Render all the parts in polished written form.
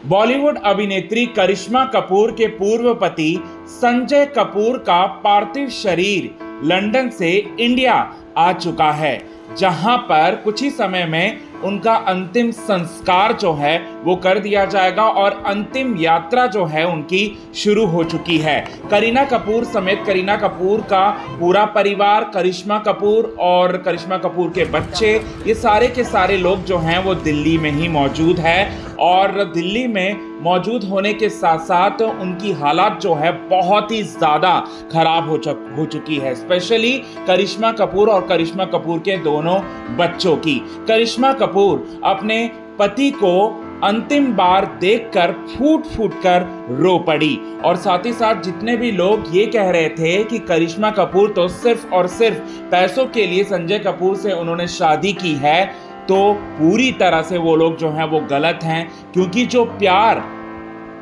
बॉलीवुड अभिनेत्री करिश्मा कपूर के पूर्व पति संजय कपूर का पार्थिव शरीर लंदन से इंडिया आ चुका है, जहां पर कुछ ही समय में उनका अंतिम संस्कार जो है वो कर दिया जाएगा और अंतिम यात्रा जो है उनकी शुरू हो चुकी है। करीना कपूर समेत करीना कपूर का पूरा परिवार, करिश्मा कपूर और करिश्मा कपूर के बच्चे, ये सारे के सारे लोग जो हैं वो दिल्ली में ही मौजूद है। और दिल्ली में मौजूद होने के साथ साथ उनकी हालात जो है बहुत ही ज़्यादा खराब हो चुकी है, स्पेशली करिश्मा कपूर और करिश्मा कपूर के दोनों बच्चों की। करिश्मा कपूर अपने पति को अंतिम बार देखकर फूट फूट कर रो पड़ी और साथ ही साथ जितने भी लोग ये कह रहे थे कि करिश्मा कपूर तो सिर्फ और सिर्फ पैसों के लिए संजय कपूर से उन्होंने शादी की है, तो पूरी तरह से वो लोग जो हैं वो गलत हैं, क्योंकि जो प्यार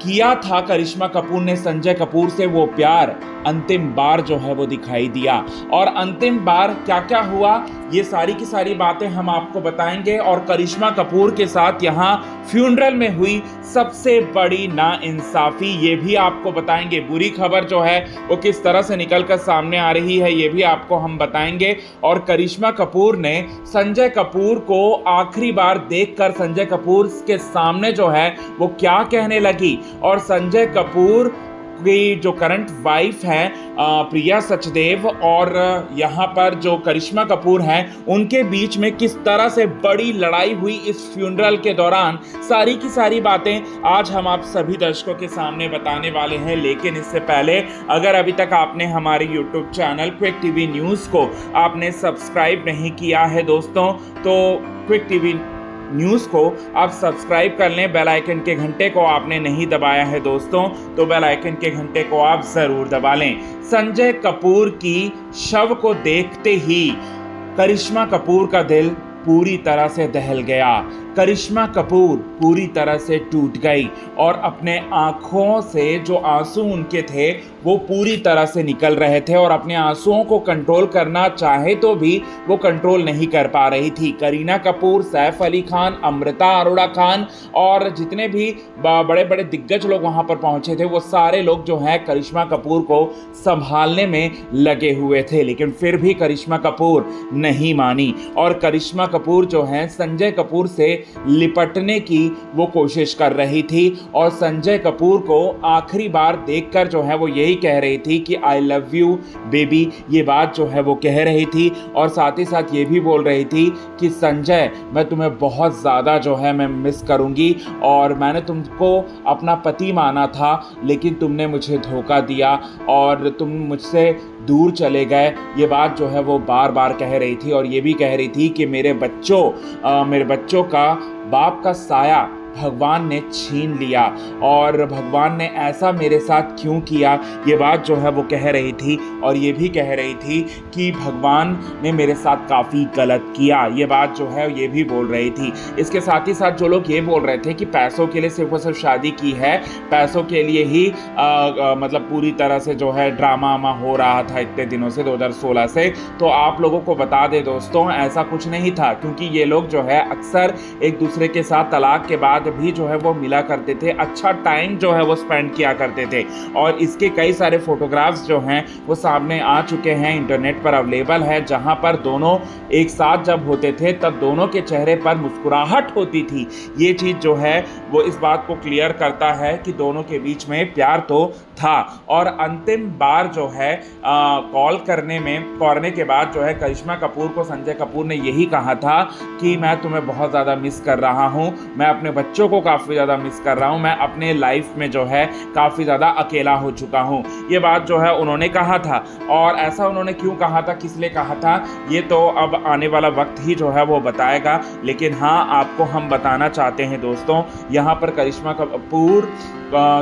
किया था करिश्मा कपूर ने संजय कपूर से, वो प्यार अंतिम बार जो है वो दिखाई दिया। और अंतिम बार क्या क्या हुआ ये सारी की सारी बातें हम आपको बताएंगे। और करिश्मा कपूर के साथ यहाँ फ्यूनरल में हुई सबसे बड़ी नाइंसाफ़ी ये भी आपको बताएंगे। बुरी खबर जो है वो किस तरह से निकल कर सामने आ रही है ये भी आपको हम बताएंगे। और करिश्मा कपूर ने संजय कपूर को आखिरी बार देखकर संजय कपूर के सामने जो है वो क्या कहने लगी, और संजय कपूर की जो करंट वाइफ हैं प्रिया सचदेव और यहाँ पर जो करिश्मा कपूर हैं उनके बीच में किस तरह से बड़ी लड़ाई हुई इस फ्यूनरल के दौरान, सारी की सारी बातें आज हम आप सभी दर्शकों के सामने बताने वाले हैं। लेकिन इससे पहले अगर अभी तक आपने हमारे YouTube channel quick TV news को आपने सब्सक्राइब नहीं किया है दोस्तों, तो क्विक टीवी न्यूज़ को आप सब्सक्राइब कर लें। बेल आइकन के घंटे को आपने नहीं दबाया है दोस्तों, तो बेल आइकन के घंटे को आप ज़रूर दबा लें। संजय कपूर की शव को देखते ही करिश्मा कपूर का दिल पूरी तरह से दहल गया। करिश्मा कपूर पूरी तरह से टूट गई और अपने आँखों से जो आंसू उनके थे वो पूरी तरह से निकल रहे थे और अपने आंसुओं को कंट्रोल करना चाहे तो भी वो कंट्रोल नहीं कर पा रही थी। करीना कपूर, सैफ अली खान, अमृता अरोड़ा खान और जितने भी बड़े बड़े दिग्गज लोग वहाँ पर पहुँचे थे वो सारे लोग जो हैं करिश्मा कपूर को संभालने में लगे हुए थे, लेकिन फिर भी करिश्मा कपूर नहीं मानी और करिश्मा कपूर जो हैं संजय कपूर से लिपटने की वो कोशिश कर रही थी। और संजय कपूर को आखिरी बार देखकर जो है वो यही कह रही थी कि आई लव यू बेबी, ये बात जो है वो कह रही थी। और साथ ही साथ ये भी बोल रही थी कि संजय मैं तुम्हें बहुत ज़्यादा जो है मैं मिस करूँगी और मैंने तुमको अपना पति माना था, लेकिन तुमने मुझे धोखा दिया और तुम मुझसे दूर चले गए, ये बात जो है वो बार बार कह रही थी। और ये भी कह रही थी कि मेरे बच्चों का बाप का साया भगवान ने छीन लिया और भगवान ने ऐसा मेरे साथ क्यों किया, ये बात जो है वो कह रही थी। और ये भी कह रही थी कि भगवान ने मेरे साथ काफ़ी गलत किया, ये बात जो है ये भी बोल रही थी। इसके साथ ही साथ जो लोग ये बोल रहे थे कि पैसों के लिए सिर्फ और सिर्फ शादी की है, पैसों के लिए ही मतलब पूरी तरह से जो है ड्रामा हो रहा था इतने दिनों से 2016 से, तो आप लोगों को बता दें दोस्तों ऐसा कुछ नहीं था, क्योंकि ये लोग जो है अक्सर एक दूसरे के साथ तलाक के बाद भी जो है वो मिला करते थे, अच्छा टाइम जो है वो स्पेंड किया करते थे। और इसके कई सारे फोटोग्राफ्स जो हैं वो सामने आ चुके हैं, इंटरनेट पर अवेलेबल है, जहां पर दोनों एक साथ जब होते थे तब दोनों के चेहरे पर मुस्कुराहट होती थी। ये चीज़ जो है वो इस बात को क्लियर करता है कि दोनों के बीच में प्यार तो था। और अंतिम बार जो है कॉल करने के बाद जो है करिश्मा कपूर को संजय कपूर ने यही कहा था कि मैं तुम्हें बहुत ज़्यादा मिस कर रहा हूँ, मैं अपने बच्चों को काफ़ी ज़्यादा मिस कर रहा हूँ, मैं अपने लाइफ में जो है काफ़ी ज़्यादा अकेला हो चुका हूँ, ये बात जो है उन्होंने कहा था। और ऐसा उन्होंने क्यों कहा था, किस लिए कहा था, ये तो अब आने वाला वक्त ही जो है वो बताएगा। लेकिन हाँ, आपको हम बताना चाहते हैं दोस्तों, यहाँ पर करिश्मा कपूर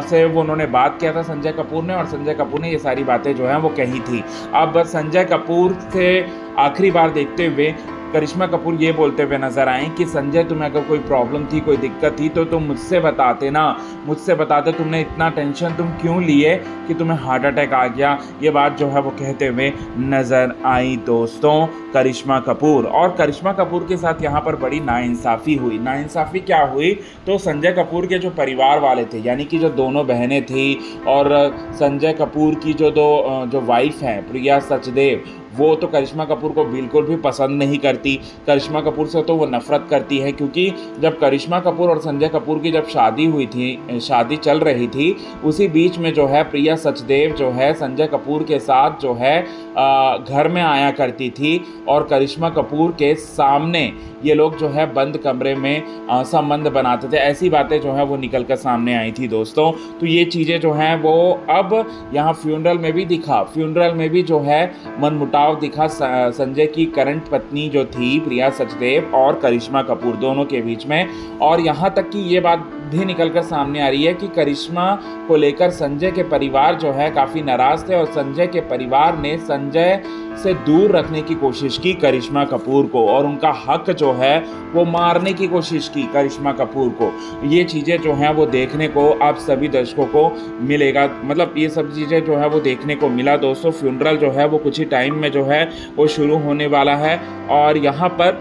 से वो उन्होंने बात किया था संजय कपूर ने, और संजय कपूर ने ये सारी बातें जो हैं वो कही थी। अब संजय कपूर से आखिरी बार देखते हुए करिश्मा कपूर ये बोलते हुए नजर आए कि संजय, तुम्हें अगर कोई प्रॉब्लम थी, कोई दिक्कत थी तो तुम मुझसे बताते ना, मुझसे बताते, तुमने इतना टेंशन तुम क्यों लिए कि तुम्हें हार्ट अटैक आ गया। ये बात जो है वो कहते हुए नजर आई दोस्तों करिश्मा कपूर। और करिश्मा कपूर के साथ यहाँ पर बड़ी नाइंसाफ़ी हुई। नाइंसाफ़ी क्या हुई, तो संजय कपूर के जो परिवार वाले थे, यानी कि जो दोनों बहनें थी और संजय कपूर की जो वाइफ हैं प्रिया सचदेव, वो तो करिश्मा कपूर को बिल्कुल भी पसंद नहीं करती। करिश्मा कपूर से तो वो नफ़रत करती है, क्योंकि जब करिश्मा कपूर और संजय कपूर की जब शादी हुई थी, शादी चल रही थी, उसी बीच में जो है प्रिया सचदेव जो है संजय कपूर के साथ जो है घर में आया करती थी और करिश्मा कपूर के सामने ये लोग जो है बंद कमरे में संबंध बनाते थे। ऐसी बातें जो है वो निकल कर सामने आई थी दोस्तों। तो ये चीज़ें जो हैं वो अब यहाँ फ्यूनरल में भी दिखा, फ्यूनरल में भी जो है मनमुटाव दिखा संजय की करंट पत्नी जो थी प्रिया सचदेव और करिश्मा कपूर दोनों के बीच में। और यहाँ तक कि ये बात भी निकलकर सामने आ रही है कि करिश्मा को लेकर संजय के परिवार जो है काफ़ी नाराज़ थे और संजय के परिवार ने संजय से दूर रखने की कोशिश की करिश्मा कपूर को, और उनका हक जो है वो मारने की कोशिश की करिश्मा कपूर को। ये चीज़ें जो हैं वो देखने को आप सभी दर्शकों को मिलेगा, मतलब ये सब चीज़ें जो है वो देखने को मिला दोस्तों। फ्यूनरल जो है वो कुछ ही टाइम में जो है वो शुरू होने वाला है और यहाँ पर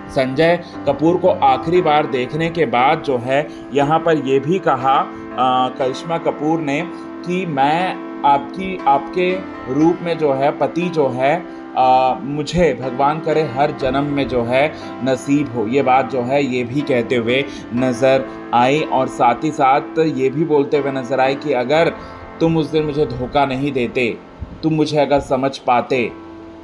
संजय कपूर को आखिरी बार देखने के बाद जो है यहाँ पर ये भी कहा करिश्मा कपूर ने कि मैं आपके रूप में जो है पति जो है मुझे भगवान करे हर जन्म में जो है नसीब हो। ये बात जो है ये भी कहते हुए नज़र आई और साथ ही साथ ये भी बोलते हुए नज़र आई कि अगर तुम उस दिन मुझे धोखा नहीं देते, तुम मुझे अगर समझ पाते,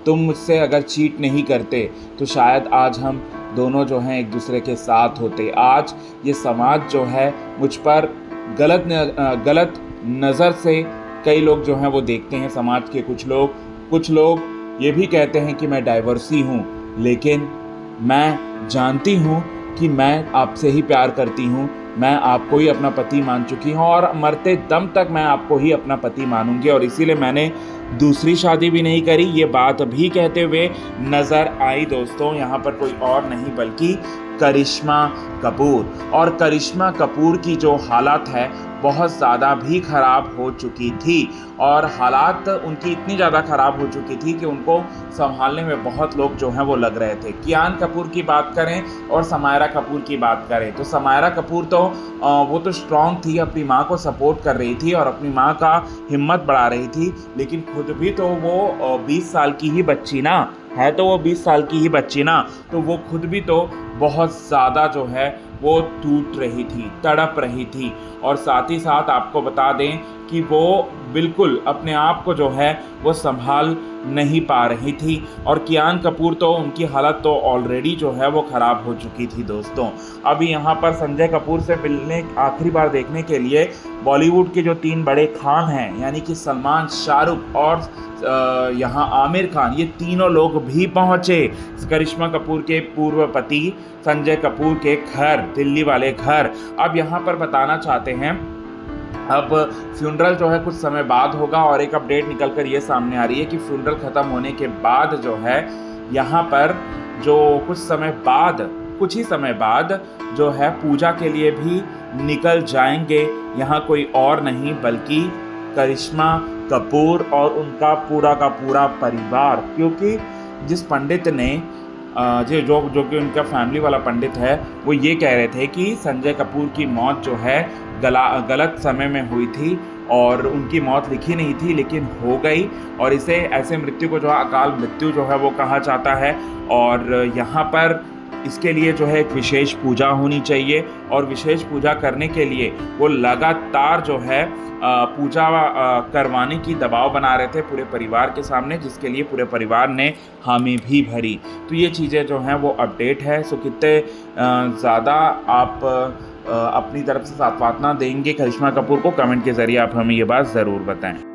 तुम मुझसे अगर चीट नहीं करते, तो शायद आज हम दोनों जो हैं एक दूसरे के साथ होते। आज ये समाज जो है मुझ पर गलत नज़र से कई लोग जो हैं वो देखते हैं। समाज के कुछ लोग ये भी कहते हैं कि मैं डाइवर्सी हूँ, लेकिन मैं जानती हूँ कि मैं आपसे ही प्यार करती हूँ, मैं आपको ही अपना पति मान चुकी हूँ और मरते दम तक मैं आपको ही अपना पति मानूंगी और इसीलिए मैंने दूसरी शादी भी नहीं करी। ये बात भी कहते हुए नज़र आई दोस्तों, यहाँ पर कोई और नहीं बल्कि करिश्मा कपूर। और करिश्मा कपूर की जो हालत है बहुत ज़्यादा भी ख़राब हो चुकी थी और हालात उनकी इतनी ज़्यादा ख़राब हो चुकी थी कि उनको संभालने में बहुत लोग जो हैं वो लग रहे थे। कियान कपूर की बात करें और समायरा कपूर की बात करें तो समायरा कपूर तो वो तो स्ट्रॉन्ग थी, अपनी माँ को सपोर्ट कर रही थी और अपनी माँ का हिम्मत बढ़ा रही थी, लेकिन खुद भी तो वो 20 साल की ही बच्ची ना है, तो वो 20 साल की ही बच्ची ना, तो वो खुद भी तो बहुत ज़्यादा जो है वो टूट रही थी, तड़प रही थी। और साथ ही साथ आपको बता दें कि वो बिल्कुल अपने आप को जो है वो संभाल नहीं पा रही थी और कियान कपूर तो उनकी हालत तो ऑलरेडी जो है वो ख़राब हो चुकी थी दोस्तों। अभी यहाँ पर संजय कपूर से मिलने आखिरी बार देखने के लिए बॉलीवुड के जो 3 बड़े खान हैं, यानी कि सलमान, शाहरुख और यहाँ आमिर खान, ये तीनों लोग भी पहुँचे करिश्मा कपूर के पूर्व पति संजय कपूर के घर, दिल्ली वाले घर। अब यहाँ पर बताना चाहते हैं, अब फ्यूनरल जो है कुछ समय बाद होगा और एक अपडेट निकल कर ये सामने आ रही है कि फ्यूनरल ख़त्म होने के बाद जो है यहाँ पर जो कुछ ही समय बाद जो है पूजा के लिए भी निकल जाएंगे यहाँ कोई और नहीं बल्कि करिश्मा कपूर और उनका पूरा का पूरा परिवार। क्योंकि जिस पंडित ने जो कि उनका फैमिली वाला पंडित है, वो ये कह रहे थे कि संजय कपूर की मौत जो है गलत समय में हुई थी और उनकी मौत लिखी नहीं थी लेकिन हो गई, और इसे ऐसे मृत्यु को जो है अकाल मृत्यु जो है वो कहा जाता है। और यहाँ पर इसके लिए जो है एक विशेष पूजा होनी चाहिए और विशेष पूजा करने के लिए वो लगातार जो है पूजा करवाने की दबाव बना रहे थे पूरे परिवार के सामने, जिसके लिए पूरे परिवार ने हामी भी भरी। तो ये चीज़ें जो हैं वो अपडेट है। सो कितने ज़्यादा आप अपनी तरफ से साथ देंगे करिश्मा कपूर को, कमेंट के ज़रिए आप हमें ये बात ज़रूर बताएं।